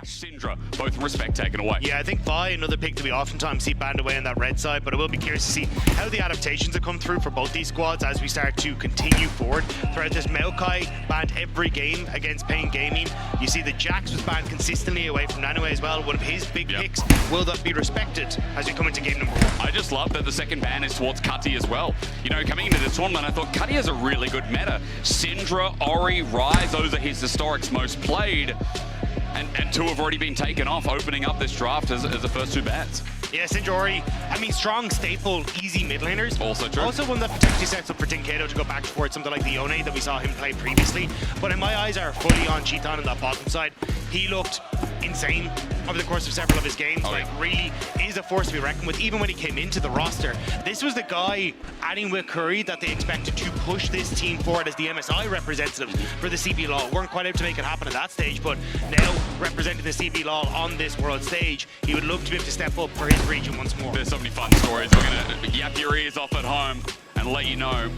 Syndra, both from respect taken away. Yeah, I think Vi, another pick that we oftentimes see banned away on that red side, but I will be curious to see how the adaptations have come through for both these squads as we start to continue forward throughout this. Maokai banned every game against Pain Gaming. You see the Jax was banned consistently away from Nanoe as well, one of his big picks. Will that be respected as we come into game number 1? I just love that the second ban is towards Cutty as well. You know, coming into this tournament, I thought Cutty has a really good meta. Syndra, Ori, Ryze, those are his historics most played. And two have already been taken off, opening up this draft as the first 2 bans. Yeah, Syndra, Ori, I mean, strong, staple, easy mid laners. Also true. Also one that potentially sets up for Dinkato to go back towards something like the Yone that we saw him play previously. But in my eyes are fully on Cheaton on that bottom side. He looked insane over the course of several of his games. Really is a force to be reckoned with, even when he came into the roster. This was the guy adding with Curry that they expected to push this team forward as the MSI representatives for the CB LoL. Weren't quite able to make it happen at that stage, but now representing the CB LoL on this world stage, he would love to be able to step up for his region once more. There's so many fun stories. We're going to yap your ears off at home and let you know.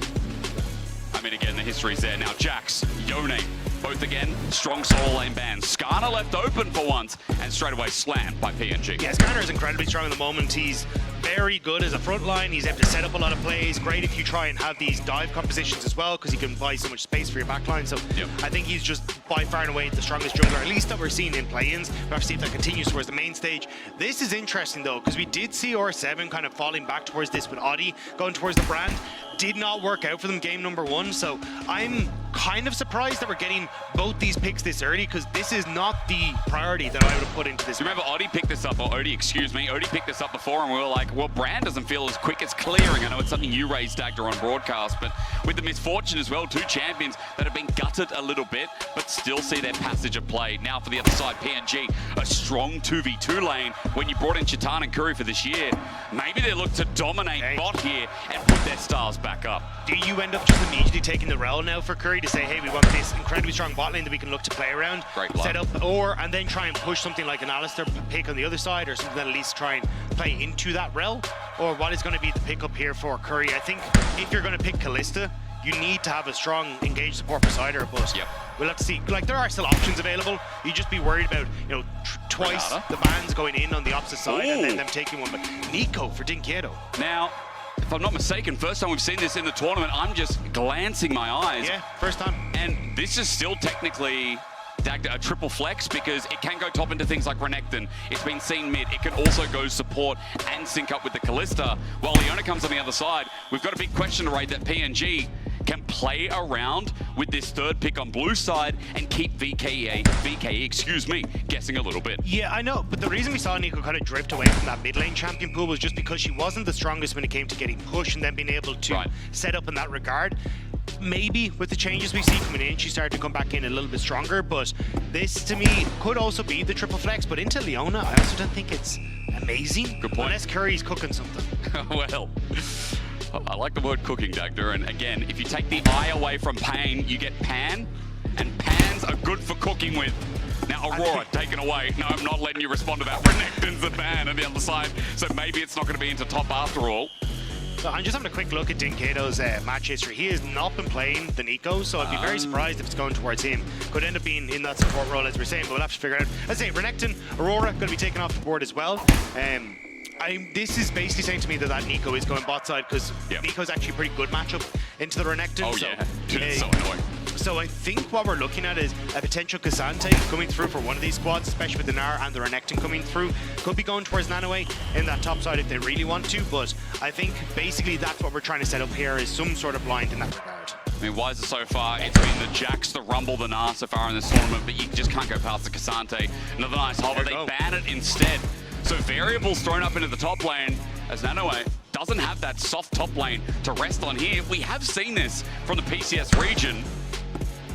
I mean, again, the history's there. Now, Jax, Yone, both again, strong solo lane bans. Skarner left open for once and straight away slammed by PNG. Yeah, Skarner is incredibly strong at the moment. He's very good as a front line. He's able to set up a lot of plays. Great if you try and have these dive compositions as well, because he can buy so much space for your backline. So I think he's just by far and away the strongest jungler, at least that we're seeing in play-ins. We'll have to see if that continues towards the main stage. This is interesting though, because we did see R7 kind of falling back towards this with Audi going towards the brand. Did not work out for them game number 1, so I'm kind of surprised that we're getting both these picks this early, because this is not the priority that I would have put into this. Remember, Audi picked this up, or Odie, excuse me, Odie picked this up before, and we were like, well, Brand doesn't feel as quick as clearing. I know it's something you raised, Dagda, on broadcast, but with the misfortune as well, 2 champions that have been gutted a little bit, but still see their passage of play. Now for the other side, PNG, a strong 2v2 lane. When you brought in Cheaton and Curry for this year, maybe they look to dominate bot here and put their stars back up. Do you end up just immediately taking the rel now for Curry to say, hey, we want this incredibly strong bot lane that we can look to play around, set up, and then try and push something like an Alistar pick on the other side, or something that at least try and play into that rel? Or what is going to be the pickup here for Curry? I think if you're going to pick Kalista, you need to have a strong engaged support beside her, but we'll have to see. Like, there are still options available. You just be worried about, you know, twice the bans going in on the opposite side and then them taking one. But Nico for Dinkato. Now, if I'm not mistaken, first time we've seen this in the tournament. I'm just glancing my eyes. Yeah, first time. And this is still technically a triple flex, because it can go top into things like Renekton. It's been seen mid. It can also go support and sync up with the Kalista. While Leona comes on the other side, we've got a big question to rate that PNG can play around with this third pick on blue side and keep VKE, excuse me, guessing a little bit. Yeah, I know, but the reason we saw Nico kind of drift away from that mid lane champion pool was just because she wasn't the strongest when it came to getting pushed and then being able to set up in that regard. Maybe with the changes we see coming in, she started to come back in a little bit stronger, but this to me could also be the triple flex. But into Leona, I also don't think it's amazing. Good point. Unless Curry's cooking something. Well, I like the word cooking, Dagda, and again, if you take the eye away from Pain, you get Pan, and Pans are good for cooking with. Now, Aurora, taken away. No, I'm not letting you respond to that. Renekton's the ban on the other side, so maybe it's not going to be into top after all. So I'm just having a quick look at Dinkato's match history. He has not been playing the Nico, so I'd be very surprised if it's going towards him. Could end up being in that support role, as we're saying, but we'll have to figure it out. As I say, Renekton, Aurora, going to be taken off the board as well. This is basically saying to me that Nico is going bot side, because Nico's actually a pretty good matchup into the Renekton. Oh, yeah. Dude, it's so annoying. So I think what we're looking at is a potential Cassante coming through for one of these squads, especially with the Gnar and the Renekton coming through. Could be going towards Nanoe in that top side if they really want to, but I think basically that's what we're trying to set up here, is some sort of blind in that regard. I mean, Wiser so far, it's been the Jax, the Rumble, the Gnar so far in this tournament, but you just can't go past the Cassante. Another nice hover, they ban it instead. So variables thrown up into the top lane as Nanoe doesn't have that soft top lane to rest on here. We have seen this from the PCS region,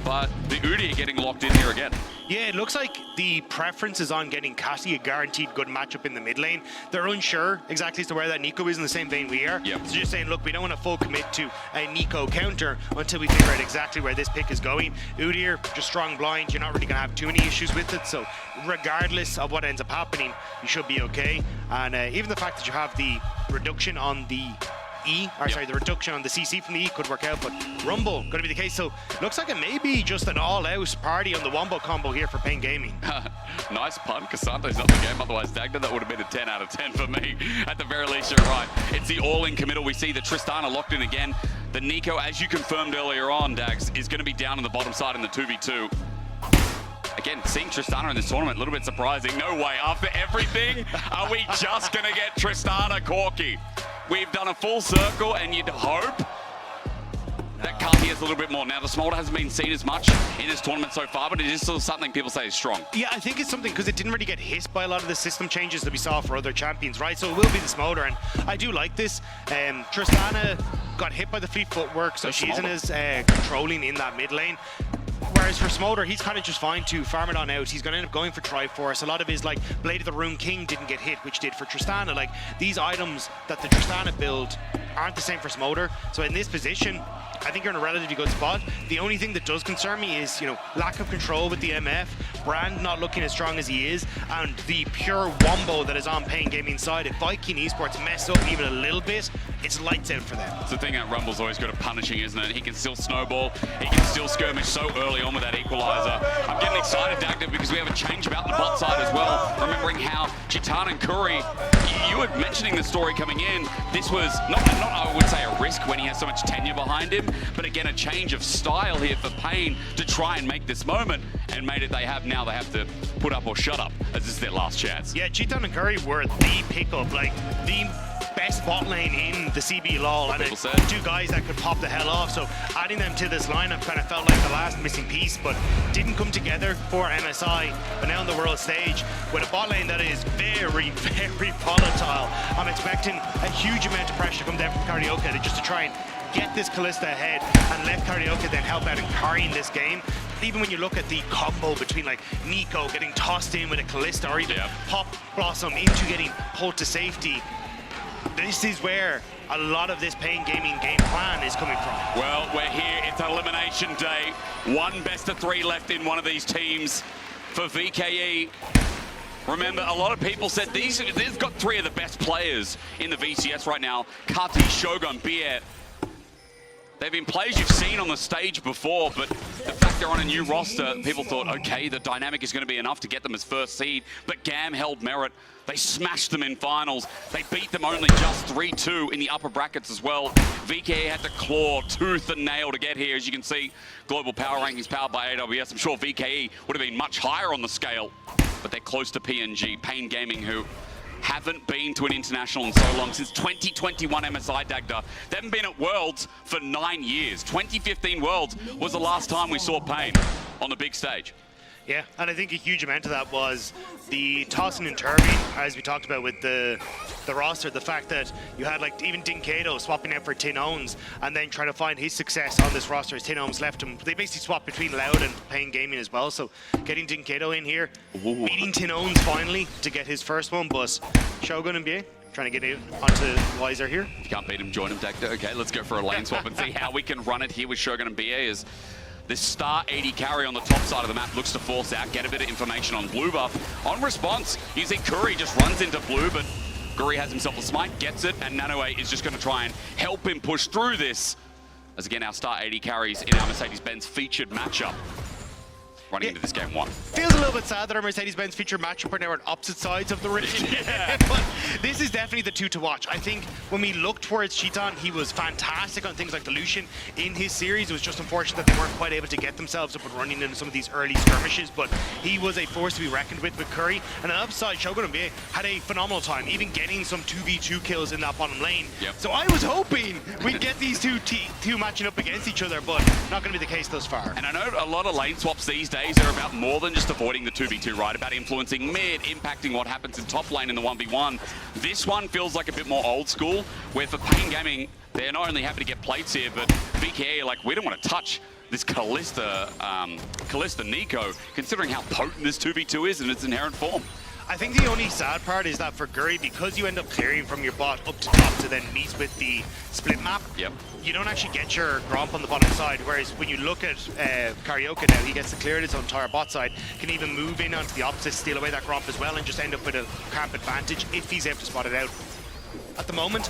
but the Udi are getting locked in here again. Yeah, it looks like the preference is on getting Cassie a guaranteed good matchup in the mid lane. They're unsure exactly as to where that Nico is in the same vein we are. So just saying, look, we don't want to full commit to a Nico counter until we figure out exactly where this pick is going. Udyr, just strong blind, you're not really going to have too many issues with it. So regardless of what ends up happening, you should be okay. And even the fact that you have the reduction on the E, or sorry, the reduction on the CC from the E could work out, but Rumble going to be the case. So looks like it may be just an all-out party on the Wombo combo here for Pain Gaming. Nice pun. Casante's not the game. Otherwise, Dagda, that would have been a 10 out of 10 for me. At the very least, you're right. It's the all-in committal. We see the Tristana locked in again. The Nico, as you confirmed earlier on, Dags, is going to be down on the bottom side in the 2v2. Again, seeing Tristana in this tournament, a little bit surprising. No way. After everything, are we just going to get Tristana, Corky? We've done a full circle, and you'd hope that Carty has a little bit more. Now, the Smolder hasn't been seen as much in this tournament so far, but it is still something people say is strong. Yeah, I think it's something because it didn't really get hit by a lot of the system changes that we saw for other champions, right? So it will be the Smolder, and I do like this. Tristana got hit by the fleet footwork, so she's in his controlling in that mid lane. Whereas for Smolder, he's kind of just fine to farm it on out. He's going to end up going for Triforce. A lot of his, like, Blade of the Rune King didn't get hit, which did for Tristana. Like, these items that the Tristana build aren't the same for Smolder. So in this position, I think you're in a relatively good spot. The only thing that does concern me is, you know, lack of control with the MF, Brand not looking as strong as he is, and the pure wombo that is on Pain Gaming side. If Viking Esports mess up even a little bit, it's lights out for them. It's the thing that Rumble's always good at punishing, isn't it? He can still snowball, he can still skirmish so early on with that equalizer. I'm getting excited, Dagda, because we have a change about the bot side as well. Remembering how Chitan and Curry, you were mentioning the story coming in, this was not I would say a risk when he has so much tenure behind him, but again a change of style here for Pain to try and make this moment, and made it they have now. They have to put up or shut up, as this is their last chance. Yeah, Chitan and Curry were the pickup, like the best bot lane in the CB LoL, and two guys that could pop the hell off. So adding them to this lineup kind of felt like the last missing piece, but didn't come together for MSI. But now on the world stage, with a bot lane that is very, very volatile, I'm expecting a huge amount of pressure come down from Karaoke just to try and get this Kalista ahead and let Karaoke then help out in carrying this game. Even when you look at the combo between like Nico getting tossed in with a Kalista, or even Pop Blossom into getting pulled to safety, this is where a lot of this Pain Gaming game plan is coming from. Well, we're here. It's elimination day. One best of three left in one of these teams for VKE. Remember, a lot of people said they've got three of the best players in the VCS right now. Kati, Shogun, Biet. They've been players you've seen on the stage before, but the fact they're on a new roster, people thought, okay, the dynamic is going to be enough to get them as first seed, but GAM held merit. They smashed them in finals. They beat them only just 3-2 in the upper brackets as well. VKE had to claw tooth and nail to get here. As you can see, global power rankings powered by AWS. I'm sure VKE would have been much higher on the scale, but they're close to PNG, Pain Gaming, who haven't been to an international in so long, since 2021 MSI Dagda. They haven't been at Worlds for 9 years. 2015 Worlds was the last time we saw Pain on the big stage. Yeah, and I think a huge amount of that was the tossing and turving, as we talked about with the roster, the fact that you had like even Dinkato swapping out for Tin Owns and then trying to find his success on this roster as Tin Owns left him. They basically swapped between Loud and Pain Gaming as well, so getting Dinkato in here, beating Tin Owns finally to get his first one, but Shogun and BA trying to get it onto Wiser here. If you can't beat him, join him, Dagda. Okay, let's go for a lane swap and see how we can run it here with Shogun and BA. As this star 80 carry on the top side of the map looks to force out, get a bit of information on blue buff. On response, you see Curry just runs into blue, but Curry has himself a smite, gets it, and Nanoe is just going to try and help him push through this. As again, our star 80 carries in our Mercedes-Benz featured matchup running into this game one. Feels a little bit sad that our Mercedes-Benz feature matchup are now on opposite sides of the ring. But this is definitely the two to watch. I think when we looked towards Chitan, he was fantastic on things like the Lucian in his series. It was just unfortunate that they weren't quite able to get themselves up and running in some of these early skirmishes, but he was a force to be reckoned with Curry. And on the upside, Shogun and BA had a phenomenal time, even getting some 2v2 kills in that bottom lane. So I was hoping we'd get these two matching up against each other, but not going to be the case thus far. And I know a lot of lane swaps these days are about more than just avoiding the 2v2, right? About influencing mid, impacting what happens in top lane in the 1v1. This one feels like a bit more old school, where for Pain Gaming, they're not only happy to get plates here, but VKE are like, we don't want to touch this Kalista Nico, considering how potent this 2v2 is in its inherent form. I think the only sad part is that for Guri, because you end up clearing from your bot up to top to then meet with the split map, you don't actually get your Gromp on the bottom side, whereas when you look at Karaoke now, he gets to clear his entire bot side, can even move in onto the opposite, steal away that Gromp as well, and just end up with a camp advantage if he's able to spot it out. At the moment,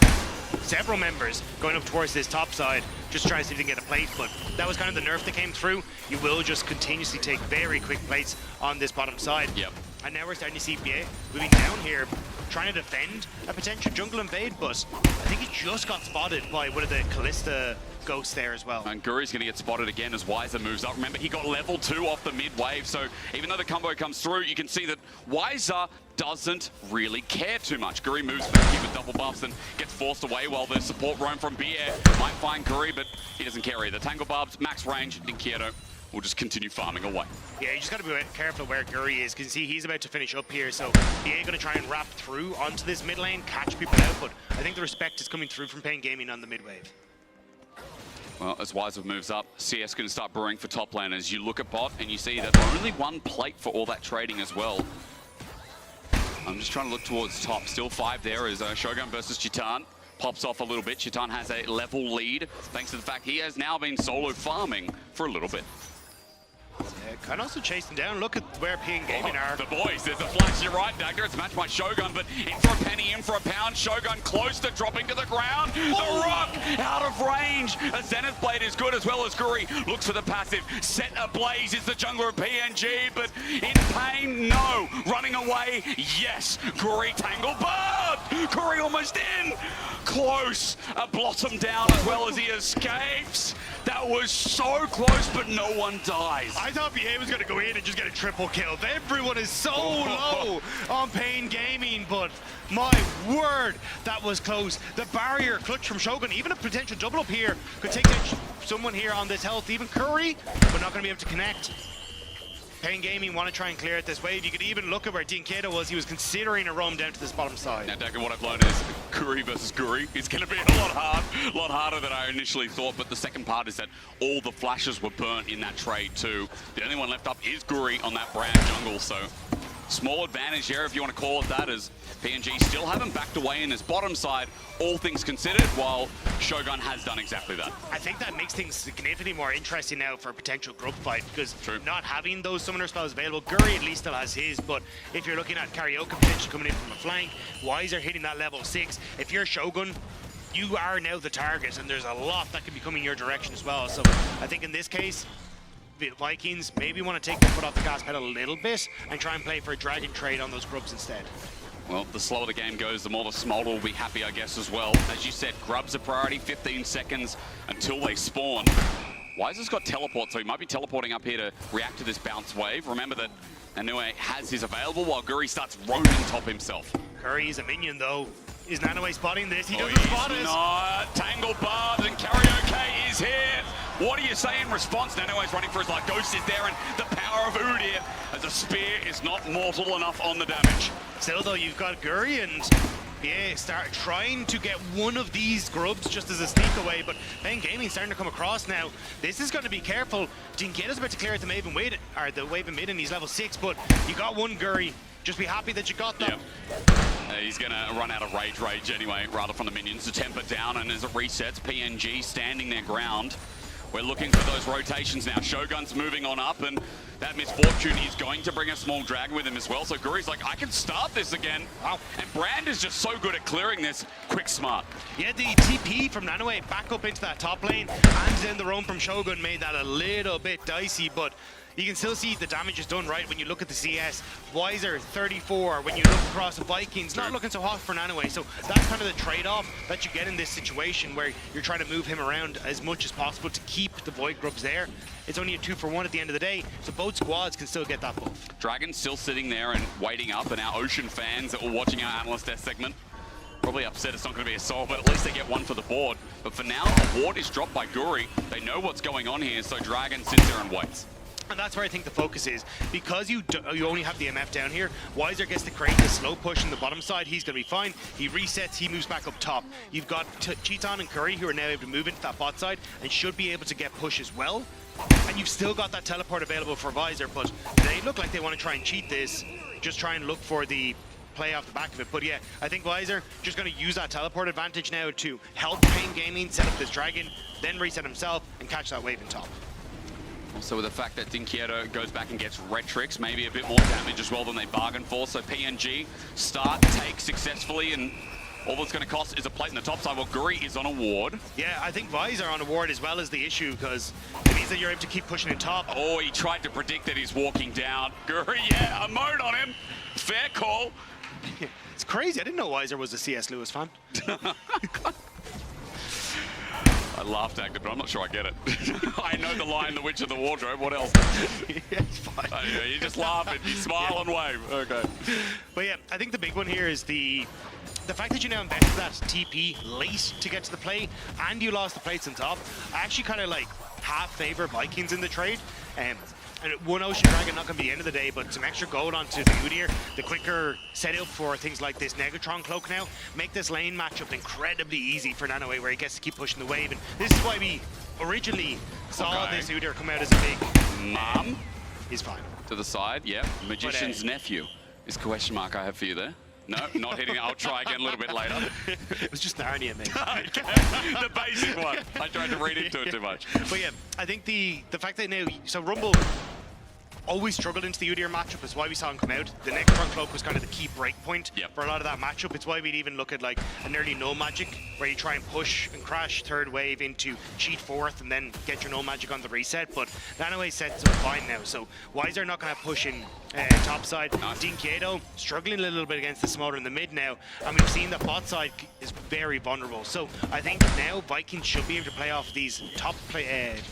several members going up towards this top side, just trying to see if they can get a plate, but that was kind of the nerf that came through. You will just continuously take very quick plates on this bottom side. Yep. And now we're starting to see VBA moving down here, trying to defend a potential jungle invade, but I think he just got spotted by one of the Callista ghosts there as well. And Guri's going to get spotted again as Wiser moves up. Remember, he got level 2 off the mid wave, so even though the combo comes through, you can see that Wiser doesn't really care too much. Guri moves back here with double buffs and gets forced away while the support roam from VBA might find Guri, but he doesn't care either. Tangle Barbs, max range, Dinkieto will just continue farming away. Yeah, you just got to be careful where Guri is, because you see he's about to finish up here, so he ain't going to try and wrap through onto this mid lane, catch people out, but I think the respect is coming through from Pain Gaming on the mid wave. Well, as Wiser moves up, CS going to start brewing for top lane. As you look at bot and you see that only one plate for all that trading as well. I'm just trying to look towards top. Still 5 there as Shogun versus Chitan. Pops off a little bit. Chitan has a level lead thanks to the fact he has now been solo farming for a little bit. Yeah, can also chase them down. Look at where Pain Gaming are. The boys, there's a flash. You're right, Dagger. It's matched by Shogun, but in for a penny, in for a pound. Shogun close to dropping to the ground. The rock out of range. A Zenith Blade is good as well as Guri looks for the passive. Set ablaze is the jungler of PNG, but in pain, no. Running away, yes. Guri Tangle Barb. Guri almost in. Close. A Blossom down as well as he escapes. That was so close, but no one dies. I thought VA was going to go in and just get a triple kill. Everyone is so low on Pain Gaming, but my word, that was close. The barrier clutch from Shogun, even a potential double up here, could take someone here on this health, even Curry, but not going to be able to connect. Pain Gaming want to try and clear it this wave. You could even look at where Dinkieto was. He was considering a roam down to this bottom side. Now, Dagger, what I've learned is Guri versus Guri is going to be a lot harder than I initially thought. But the second part is that all the flashes were burnt in that trade too. The only one left up is Guri on that Brand jungle. So small advantage here, if you want to call it that, as PNG still haven't backed away in this bottom side, all things considered, while Shogun has done exactly that. I think that makes things significantly more interesting now for a potential group fight, because not having those summoner spells available, Guri at least still has his, but if you're looking at Karaoke potentially coming in from a flank, Wiser hitting that level 6, if you're Shogun, you are now the target, and there's a lot that can be coming your direction as well. So I think in this case, the Vikings maybe want to take their foot off the gas pedal a little bit and try and play for a dragon trade on those grubs instead. Well, the slower the game goes, the more the Smolder will be happy, I guess, as well. As you said, grubs a priority, 15 seconds until they spawn. Wiser's got teleport, so he might be teleporting up here to react to this bounce wave. Remember that Anue has his available while Guri starts roaming top himself. Curry is a minion, though. Is Nanoe spotting this? He doesn't He's spot us. not. Tangle Barbs and Karaoke is here. What do you say in response? Nanoe's running for his life. Ghost is there, and the power of Ood here, as a spear is not mortal enough on the damage. Still, though, you've got Guri and start trying to get one of these grubs just as a sneak away, but Pain Gaming starting to come across now. This is going to be careful. Dinkieto's about to clear out the wave in mid, and he's level 6, but you got one Guri. Just be happy that you got them. Yep. He's going to run out of rage anyway, rather from the minions to temper down, and as it resets, PNG standing their ground. We're looking for those rotations now. Shogun's moving on up, and that misfortune is going to bring a small dragon with him as well. So Guri's like, I can start this again. Wow. And Brand is just so good at clearing this. Quick, smart. Yeah, the TP from Nanoe back up into that top lane, and then the roam from Shogun made that a little bit dicey, but you can still see the damage is done right when you look at the CS. Wiser, 34. When you look across the Vikings, not looking so hot for Nanoe. So that's kind of the trade-off that you get in this situation where you're trying to move him around as much as possible to keep the Void Grubs there. It's only a 2-for-1 at the end of the day, so both squads can still get that buff. Dragon's still sitting there and waiting up, and our Ocean fans that were watching our Analyst Death segment probably upset it's not going to be a soul, but at least they get one for the board. But for now, a ward is dropped by Guri. They know what's going on here, so Dragon sits there and waits. And that's where I think the focus is. Because you only have the MF down here, Wiser gets to create the slow push in the bottom side. He's going to be fine. He resets, he moves back up top. You've got Chitan and Curry who are now able to move into that bot side and should be able to get push as well. And you've still got that teleport available for Visor, but they look like they want to try and cheat this. Just try and look for the play off the back of it. But yeah, I think Visor just going to use that teleport advantage now to help Pain Gaming set up this dragon, then reset himself and catch that wave in top. Also with the fact that Dinkieto goes back and gets Retrix, maybe a bit more damage as well than they bargained for. So PNG start, take successfully, and All that's going to cost is a plate in the top side. Well, Guri is on a ward. Yeah, I think Vise are on a ward as well as the issue, because it means that you're able to keep pushing it top. Oh, he tried to predict that he's walking down. Guri, yeah, a mode on him. Fair call. It's crazy. I didn't know Weiser was a C.S. Lewis fan. I laughed at it, but I'm not sure I get it. I know the line, The Witch of the Wardrobe. What else? Yeah, it's fine. You just laugh and you smile and wave. Okay. But yeah, I think the big one here is the fact that you now invested that TP late to get to the play, and you lost the plates on top. I actually kind of like half favor Vikings in the trade. And one Ocean Dragon not going to be the end of the day, but some extra gold onto the Udyr, the quicker setup for things like this Negatron cloak now, make this lane matchup incredibly easy for Nanoe, where he gets to keep pushing the wave. And this is why we originally saw this Udyr come out as a big... Mom? He's fine. To the side, yeah. Magician's nephew is a question mark I have for you there. No, not hitting it. I'll try again a little bit later. It was just Narnia, mate. The basic one. I tried to read into it too much. But yeah, I think the fact that now, so Rumble always struggled into the Udyr matchup is why we saw him come out. The next front cloak was kind of the key break point for a lot of that matchup. It's why we'd even look at like a nearly no magic, where you try and push and crash third wave into cheat fourth and then get your no magic on the reset. But Nanoe sets up fine now, so Weiser not going to push in top side. Dean Quieto struggling a little bit against the Smolder in the mid now, and we've seen that bot side is very vulnerable. So I think now Vikings should be able to play off these top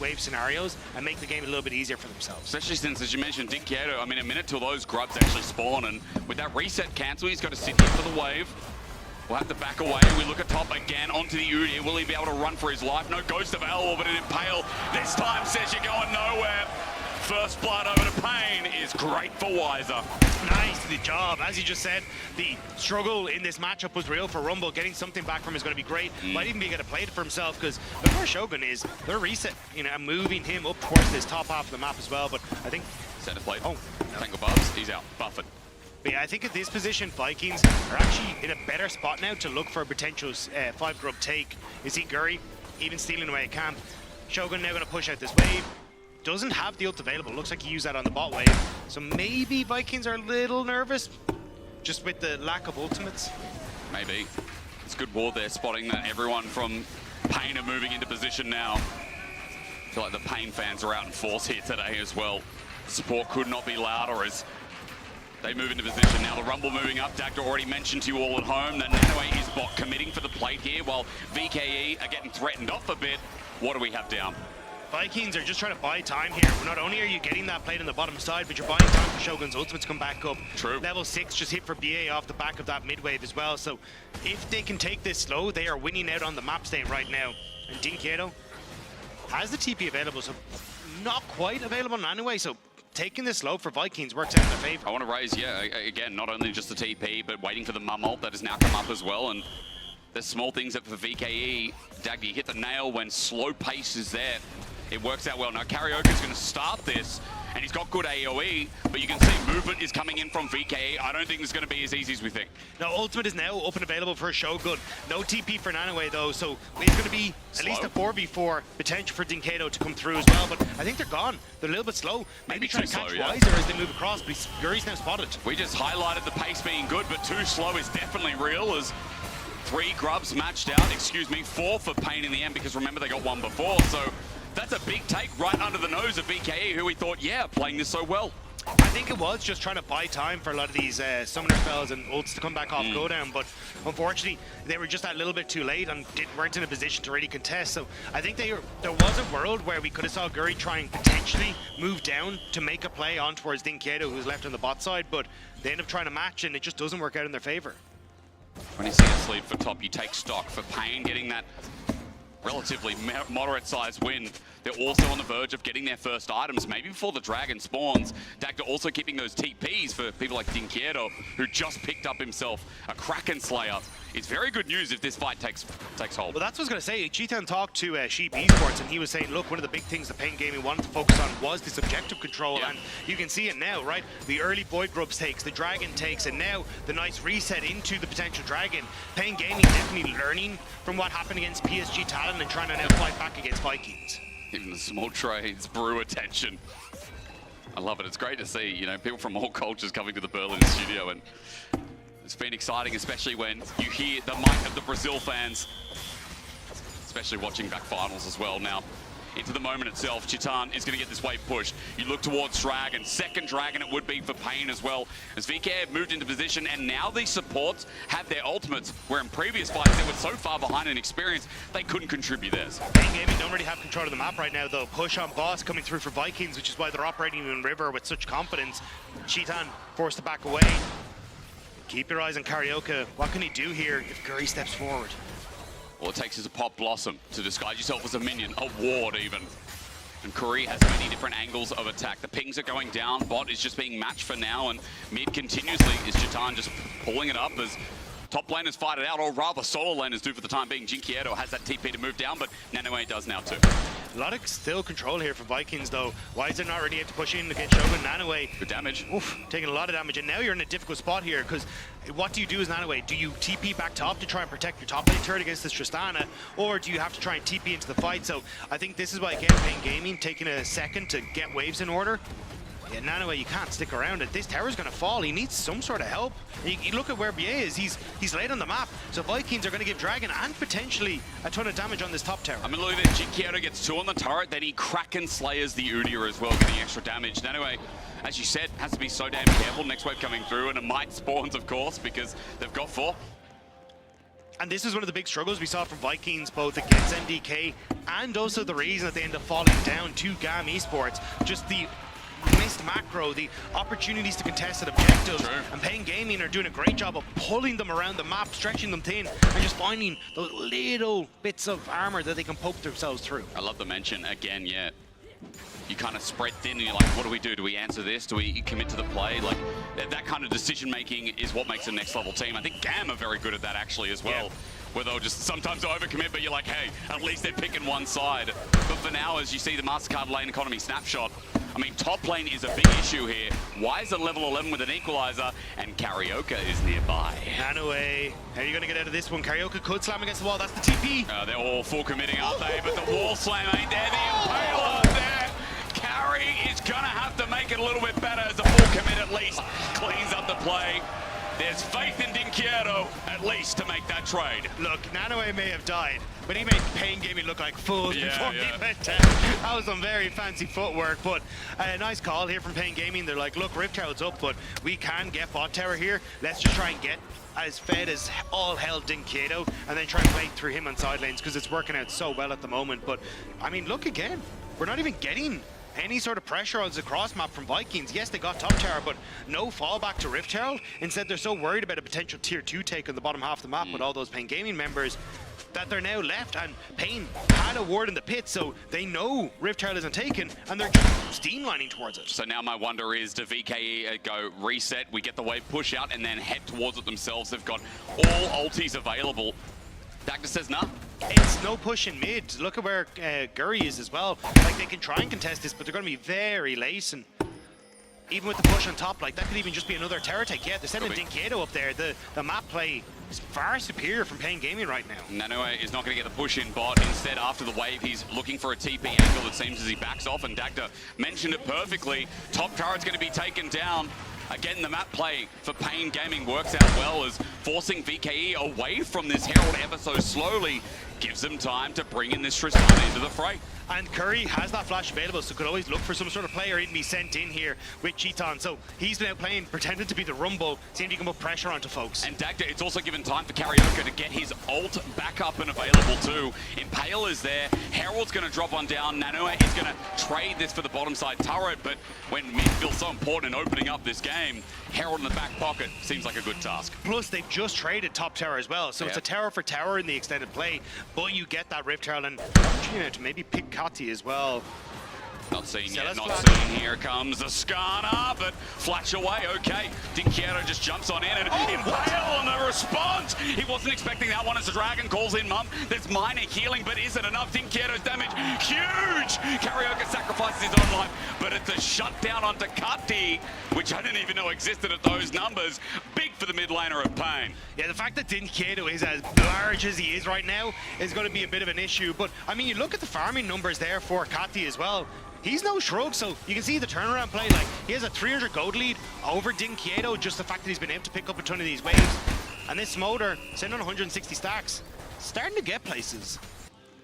wave scenarios and make the game a little bit easier for themselves. Especially since, as you mentioned, Dean Quieto, I mean, a minute till those grubs actually spawn, and with that reset cancel, he's got to sit here for the wave. We'll have to back away. We look at top again, onto the Udyr. Will he be able to run for his life? No Ghost of Available, but an Impale this time says you're going nowhere. First blood over to Pain is great for Weiser. Nice the job. As you just said, the struggle in this matchup was real for Rumble. Getting something back from him is going to be great. Might even be able to play it for himself, because the first Shogun is they're reset, and moving him up towards this top half of the map as well. But I think center plate. Oh, Tangle buffs. He's out. Buffet. But yeah, I think at this position, Vikings are actually in a better spot now to look for a potential 5 grub take. You see Guri even stealing away a camp. Shogun now going to push out this wave. Doesn't have the ult available. Looks like he used that on the bot wave. So maybe Vikings are a little nervous just with the lack of ultimates. Maybe. It's good ward there, spotting that everyone from Pain are moving into position now. I feel like the Pain fans are out in force here today as well. Support could not be louder as they move into position. Now the Rumble moving up. Dagda already mentioned to you all at home that Nanoe is bot committing for the plate here, while VKE are getting threatened off a bit. What do we have down? Vikings are just trying to buy time here. Not only are you getting that plate on the bottom side, but you're buying time for Shogun's ultimate to come back up. True. Level 6 just hit for BA off the back of that mid wave as well. So if they can take this slow, they are winning out on the map state right now. And Dean Quieto has the TP available, so not quite available anyway. So taking this slow for Vikings works out in their favor. I want to raise, yeah, again, not only just the TP, but waiting for the mum ult that has now come up as well. And there's small things that for VKE, Dagda, you hit the nail when slow pace is there. It works out well. Now Karaoke's going to start this, and he's got good AoE, but you can see movement is coming in from VKE. I don't think it's going to be as easy as we think. Now ultimate is now up and available for Shogun. No TP for Nanoe though, so it's going to be at least a 4v4 potential for Dean Quieto to come through as well, but I think they're gone. They're a little bit slow. Maybe try to catch Weiser as they move across, but Guri's now spotted. We just highlighted the pace being good, but too slow is definitely real as 3 grubs matched out, 4 for Pain in the end, because remember they got 1 before, so that's a big take right under the nose of VKE, who we thought, yeah, playing this so well. I think it was just trying to buy time for a lot of these summoner spells and ults to come back off go down, but unfortunately they were just that little bit too late and weren't in a position to really contest. So I think there was a world where we could have saw Guri try and potentially move down to make a play on towards Dean Quieto, who's left on the bot side, but they end up trying to match and it just doesn't work out in their favor. When you see a lead for top, you take stock. For Pain getting that relatively moderate sized win, they're also on the verge of getting their first items, maybe before the dragon spawns. Dagda also keeping those TPs for people like Dean Quieto, who just picked up himself a Kraken Slayer. It's very good news if this fight takes hold. Well, that's what I was going to say. Cheetan talked to Sheep Esports, and he was saying, look, one of the big things the Pain Gaming wanted to focus on was this objective control, and you can see it now, right? The early Void Grubs takes, the Dragon takes, and now the nice reset into the potential Dragon. Pain Gaming definitely learning from what happened against PSG Talon and trying to now fight back against Vikings. Even the small trades brew attention. I love it. It's great to see, you know, people from all cultures coming to the Berlin studio, and It's been exciting, especially when you hear the might of the Brazil fans, especially watching back finals as well. Now, into the moment itself, Chitan is going to get this wave pushed. You look towards Dragon, second Dragon it would be for Pain as well, as VK have moved into position, and now these supports have their ultimates, where in previous fights they were so far behind in experience, they couldn't contribute theirs. Pain Gaming don't really have control of the map right now, though. Push on boss coming through for Vikings, which is why they're operating in River with such confidence. Chitan forced to back away. Keep your eyes on Karaoke. What can he do here if Guri steps forward? All it takes is a pop blossom to disguise yourself as a minion, a ward even. And Curry has many different angles of attack. The pings are going down, bot is just being matched for now, and mid continuously is Chitan just pulling it up as top laners fight it out, or rather solo laners do for the time being. Jinkieto has that TP to move down, but Nanoe does now too. A lot of still control here for Vikings, though. Why is it not really able to push in against Shogun? Nanoe. Good damage. Oof, taking a lot of damage, and now you're in a difficult spot here, because what do you do as Nanoe? Do you TP back top to try and protect your top lane turret against this Tristana, or do you have to try and TP into the fight? So I think this is why, again, Pain Gaming taking a second to get waves in order. Yeah, Nanoe, you can't stick around it. This tower's going to fall. He needs some sort of help. You look at where VBA is. He's late on the map. So Vikings are going to give Dragon and potentially a ton of damage on this top tower. I mean, look at this. Jinkieto gets 2 on the turret, then he Kraken Slayers the Udyr as well, getting extra damage. Nanoe, as you said, has to be so damn careful. Next wave coming through, and it might spawns, of course, because they've got 4. And this is one of the big struggles we saw from Vikings, both against MDK and also the reason that they end up falling down to GAM Esports. Just the missed macro, the opportunities to contested objectives. True. And Pain Gaming are doing a great job of pulling them around the map, stretching them thin, and just finding those little bits of armor that they can poke themselves through. I love the mention again, yeah. You kind of spread thin and you're like, what do we do? Do we answer this? Do we commit to the play? Like, that kind of decision making is what makes a next level team. I think GAM are very good at that actually as well. Yeah. Where they'll just sometimes overcommit, but you're like, hey, at least they're picking one side. But for now, as you see the MasterCard lane economy snapshot, I mean, top lane is a big issue here. Why is it level 11 with an equalizer? And Karaoke is nearby. Nanoe, how are you going to get out of this one? Karaoke could slam against the wall. That's the TP. They're all full committing, aren't they? But the wall slam ain't there. The Impaler there. Carry is going to have to make it a little bit better as a full commit at least. Cleans up the play. There's faith in Jinkieto, at least, to make that trade. Look, Nanoe may have died, but he made Pain Gaming look like fools before he went down. That was some very fancy footwork, but a nice call here from Pain Gaming. They're like, look, Rift Herald's up, but we can get bot tower here. Let's just try and get as fed as all hell Jinkieto, and then try and play through him on side lanes, because it's working out so well at the moment. But, I mean, look again. We're not even getting any sort of pressure on the cross map from Vikings. Yes, they got top tower, but no fallback to Rift Herald. Instead, they're so worried about a potential tier 2 take on the bottom half of the map with all those Pain Gaming members that they're now left, and Pain had a ward in the pit, so they know Rift Herald isn't taken, and they're just streamlining towards it. So now my wonder is, do VKE go reset, we get the wave push out, and then head towards it themselves? They've got all ultis available. Dagda says nah. It's no push in mid. Look at where Guri is as well. Like, they can try and contest this, but they're going to be very late. And even with the push on top, like, that could even just be another terror take. Yeah, they're sending Jinkieto up there. The map play is far superior from Pain Gaming right now. Nanoe is not going to get the push in bot. Instead, after the wave, he's looking for a TP angle, it seems, as he backs off. And Dagda mentioned it perfectly. Top turret's going to be taken down. Again, the map play for Pain Gaming works out well, as forcing VKE away from this Herald ever so slowly gives them time to bring in this Tristana into the fray. And Curry has that flash available, so could always look for some sort of play or even be sent in here with Chitan. So he's been out playing, pretended to be the Rumble, seeing if he can put pressure onto folks. And Dagda, it's also given time for Karaoke to get his ult back up and available too. Impale is there, Herald's going to drop on down, Nanoe is going to trade this for the bottom side turret, but when mid feels so important in opening up this game, Herald in the back pocket seems like a good task. Plus, they've just traded top tower as well, so it's a tower for tower in the extended play, but you get that Rift Herald and opportunity to maybe pick Kati as well. Not seen yet, not seen. Here comes the Skana, but flash away, okay. Jinkieto just jumps on in and Impale on the response. He wasn't expecting that one as the Dragon calls in mum. There's minor healing, but is it enough? Jinkieto's damage, huge! Karaoke sacrifices his own life, but it's a shutdown onto Kati, which I didn't even know existed at those numbers. Big for the mid laner of Pain. Yeah, the fact that Jinkieto is as large as he is right now is going to be a bit of an issue, but I mean, you look at the farming numbers there for Kati as well. he's no shrug, so you can see the turnaround play. Like, he has a 300 gold lead over Dinquieto, just the fact that he's been able to pick up a ton of these waves. And this Motor, sitting on 160 stacks, starting to get places.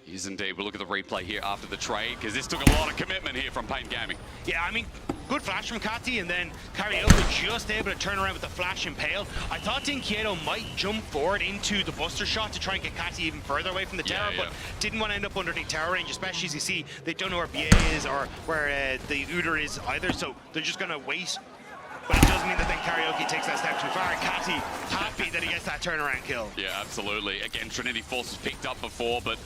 He is indeed. We'll look at the replay here after the trade, because this took a lot of commitment here from Peckham Gaming. Yeah, I mean, good flash from Kati, and then Karaoke just able to turn around with the flash impale. I thought Dinquieto might jump forward into the buster shot to try and get Kati even further away from the tower, but didn't want to end up underneath tower range, especially as you see, they don't know where VBA is or where the Uder is either, so they're just going to wait. But it does mean that then Karaoke takes that step too far. Kati happy that he gets that turnaround kill. Yeah, absolutely. Again, Trinity Force was picked up before, but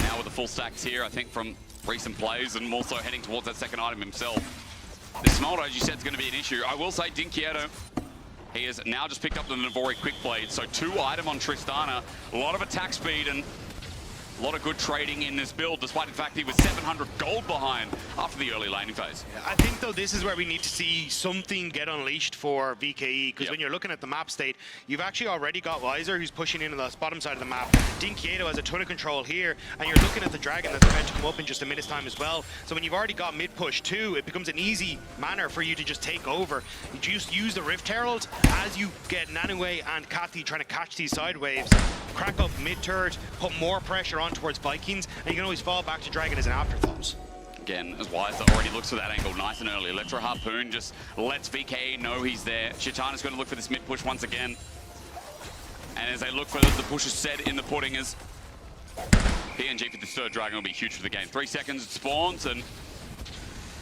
now with the full stacks here, I think from recent plays and also heading towards that second item himself. The Smolder, as you said, is going to be an issue. I will say Dinquieto, he has now just picked up the Navori Quick Blade, so 2 item on Tristana, a lot of attack speed and a lot of good trading in this build, despite the fact he was 700 gold behind after the early laning phase. Yeah, I think, though, this is where we need to see something get unleashed for VKE, because when you're looking at the map state, you've actually already got Weiser, who's pushing in on the bottom side of the map. Dinquieto has a ton of control here, and you're looking at the Dragon that's about to come up in just a minute's time as well. So when you've already got mid-push too, it becomes an easy manner for you to just take over. You just use the Rift Herald as you get Nanue and Kati trying to catch these side waves, crack up mid-turret, put more pressure on towards Vikings, and you can always fall back to Dragon as an afterthought. Again, as Weiser already looks for that angle nice and early. Electro Harpoon just lets VKE know he's there. Shitana's going to look for this mid-push once again. And as they look for the push is said in the pudding is PNG for this third Dragon will be huge for the game. 3 seconds, it spawns, and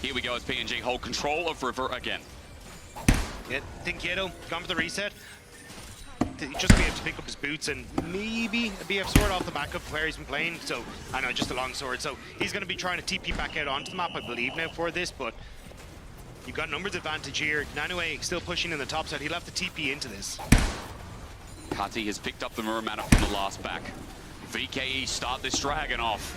here we go as PNG hold control of River again. Yeah, Dinquieto gone for the reset. Just be able to pick up his boots and maybe a BF sword off the back of where he's been playing. So, I know, just a long sword. So, he's going to be trying to TP back out onto the map, I believe, now for this. But you've got numbers advantage here. Nanue still pushing in the top side. He'll have to TP into this. Kati has picked up the mirror mana from the last back. VKE start this Dragon off.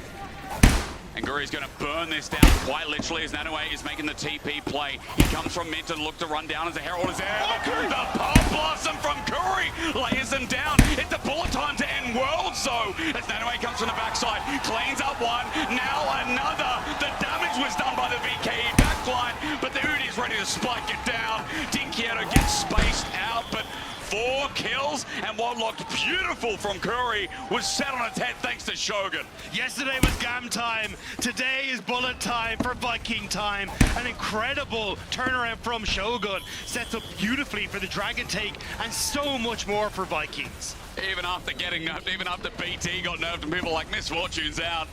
And Guri's going to burn this down quite literally as Nanue is making the TP play. He comes from mid to look to run down as the Herald is there. The Palm Blossom from Guri layers them down. It's a bullet time to end world. So as Nanue comes from the backside, cleans up one, now another. The damage was done by the VKE backline, but the Udi is ready to spike it down. Dinquieto gets spaced out, but 4 kills, and what looked beautiful from Curry was set on its head thanks to Shogun. Yesterday was Gam time. Today is bullet time for Viking time. An incredible turnaround from Shogun. Sets up beautifully for the Dragon take and so much more for Vikings. Even after getting nerfed, even after BT got nerfed and people like Misfortune's out,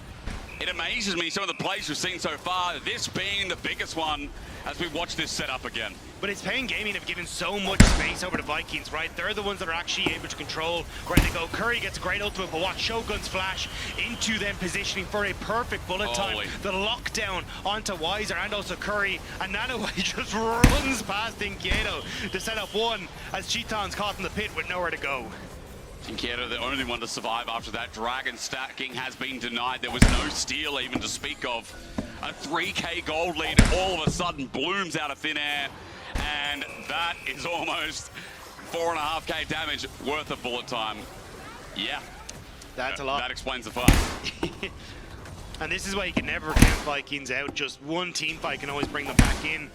it amazes me some of the plays we've seen so far, this being the biggest one as we watch this set up again. But it's Peckham Gaming have given so much space over the Vikings, right? They're the ones that are actually able to control where they go. Curry gets a great ultimate, but watch Shogun's flash into them positioning for a perfect bullet time. The lockdown onto Weiser and also Curry, and Nanue just runs past Dinquieto to set up one as Cheaton's caught in the pit with nowhere to go. Dinquieto, the only one to survive after that. Dragon stacking has been denied. There was no steal even to speak of. A 3k gold lead all of a sudden blooms out of thin air. And that is almost 4.5k damage worth of bullet time. Yeah. That's a lot. That explains the fight. And this is why you can never count Vikings out. Just one team fight can always bring them back in.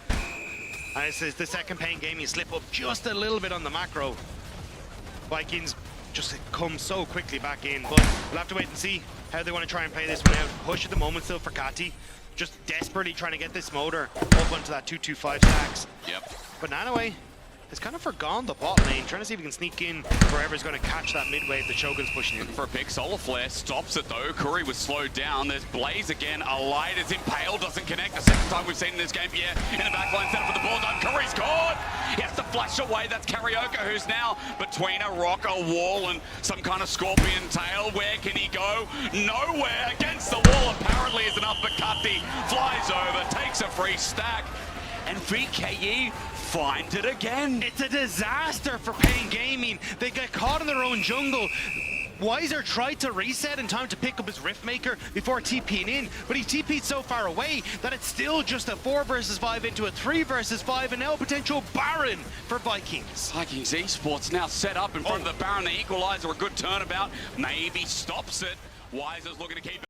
And this is the second Peckham Gaming slip up just a little bit on the macro. Vikings just come so quickly back in, but we'll have to wait and see how they want to try and play this one out. Push at the moment still for Kati, just desperately trying to get this motor up onto that 225 stacks. Yep. But Nanue has kind of forgone the bot lane, trying to see if he can sneak in wherever's going to catch that mid wave that Shogun's pushing in. For a big solar flare, stops it though. Curry was slowed down. There's Blaze again. A light is impaled, doesn't connect. The second time we've seen in this game. Yeah, in the backline set up for the ball done. Curry's caught. He has to flash away. That's Karaoke, who's now between a rock, a wall, and some kind of scorpion tail. Where can he go? Nowhere. Against the wall apparently is enough, but Kati flies over, takes a free stack, and VKE find it again. It's a disaster for Peckham Gaming. They get caught in their own jungle. Weiser tried to reset in time to pick up his Riftmaker before TPing in, but he TP'd so far away that it's still just a 4 versus 5 into a 3 versus 5, and now a potential Baron for Vikings. Vikings Esports now set up in front of the Baron. The equalizer, a good turnabout, maybe stops it. Weiser's looking to keep it.